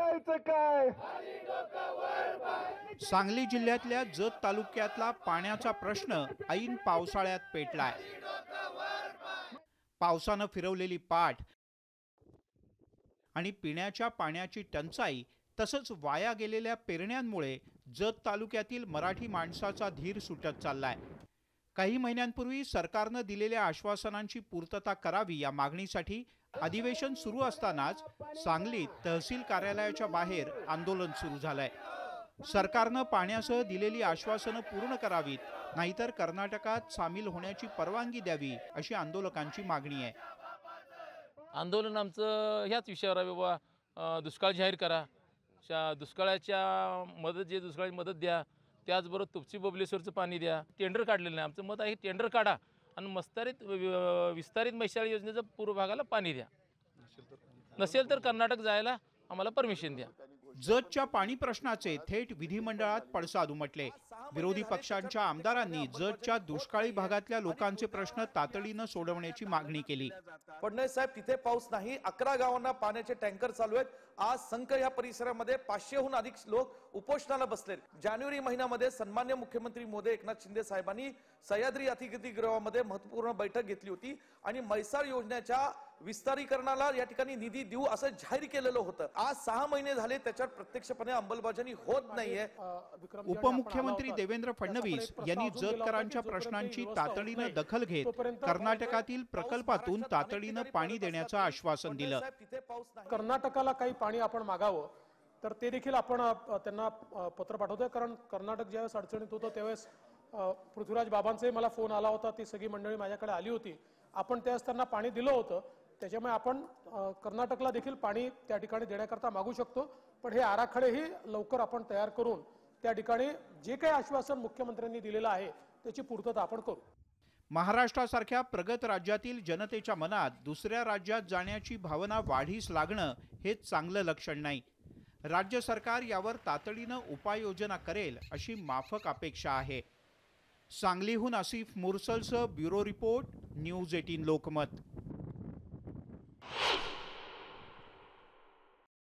करायचं काय? सांगली जिल्ह्यातल्या जत तालुक्यातला पाण्याचा प्रश्न ऐन पावसाळ्यात पेटलाय। पावसानं फिरवलेली पाठ आणि पिण्याच्या पाण्याची टंचाई तसंच वाया गेलेल्या पेरण्यांमुळे जत तालुक्यातील मराठी माणसाचा धीर सुटत चाललाय। काही महिन्यांपूर्वी सरकारनं दिलेल्या आश्वासनांची पूर्तता करावी या मागणीसाठी अधिवेशन सुरू असतानाच सांगलीत तहसील कार्यालयाच्या बाहेर आंदोलन सुरू झालंय। सरकारनं पाण्यासह दिलेली आश्वासनं पूर्ण करावीत, नाहीतर कर्नाटकात सामील होण्याची परवानगी द्यावी अशी आंदोलकांची मागणी आहे। आंदोलन आमचं ह्याच विषयावर आहे बाबा, दुष्काळ जाहीर करा, दुष्काळाच्या दुष्काळाची मदत द्या, त्याचबरोबर तुपची बबलेश्वरचं पाणी द्या। टेंडर काढलेलं नाही, आमचं मत आहे टेंडर काढा आणि विस्तारित मैशाळी योजनेचं पूर्व भागाला पाणी द्या, नसेल तर कर्नाटक जायला आम्हाला परमिशन द्या। जतच्या पाणी प्रश्नाचे थेट विधिमंडळात पडसाद उमटले। विरोधी पक्षांच्या आमदारांनी जतच्या दुष्काळी भागातल्या लोकांचे प्रश्न तातडीनं सोडवण्याची मागणी केली। फडणवीस साहेब, तिथे पाऊस नाही, 11 गावांना पाण्याचे टँकर चालू आहेत। आज संख या परिसरामध्ये 500हून अधिक लोक उपोषणाला बसले। जानेवारी महिन्यामध्ये सन्मान्य मुख्यमंत्री मोदी एकनाथ शिंदे साहेबांनी सह्याद्री अतिथीगृहामध्ये महत्त्वपूर्ण बैठक घेतली होती आणि म्हैसाळ योजनेच्या विस्तारीकरणाला या ठिकाणी निधी देऊ असं जाहीर केलेलं होतं। आज 6 महिने झाले, त्याच्यावर प्रत्यक्षपणे अंमलबजावणी होत नाहीये। उपमुख्यमंत्री देवेंद्र फडणवीस यांनी जतकरांच्या प्रश्नांची तातडीनं दखल घेत कर्नाटकातील प्रकल्पातून तातडीनं पाणी देण्याचं आश्वासन दिलं। कर्नाटकाला काही पाणी आपण मागावं तर ते देखील आपण त्यांना पत्र पाठवतोय, कारण कर्नाटक ज्यावेळेस अडचणीत होतं त्यावेळेस पृथ्वीराज बाबांचाही मला फोन आला होता, ती सगळी मंडळी माझ्याकडे आली होती, आपण त्यावेळेस त्यांना पाणी दिलं होतं। त्याच्यामुळे आपण कर्नाटकला देखील पाणी त्या ठिकाणी देण्याकरता मागू शकतो, पण हे आराखडेही लवकर आपण तयार करून त्या ठिकाणी जे काही आश्वासन मुख्यमंत्र्यांनी दिलेलं आहे त्याची पूर्तता आपण करू। महाराष्ट्रासारख्या प्रगत राज्यातील जनतेच्या मनात दुसऱ्या राज्यात जाण्याची भावना वाढीस लागणं हे चांगलं लक्षण नाही। राज्य सरकार यावर तातडीनं उपाययोजना करेल अशी माफक अपेक्षा आहे। सांगलीहून आसिफ मुरसलसह ब्युरो रिपोर्ट, न्यूज 18 लोकमत।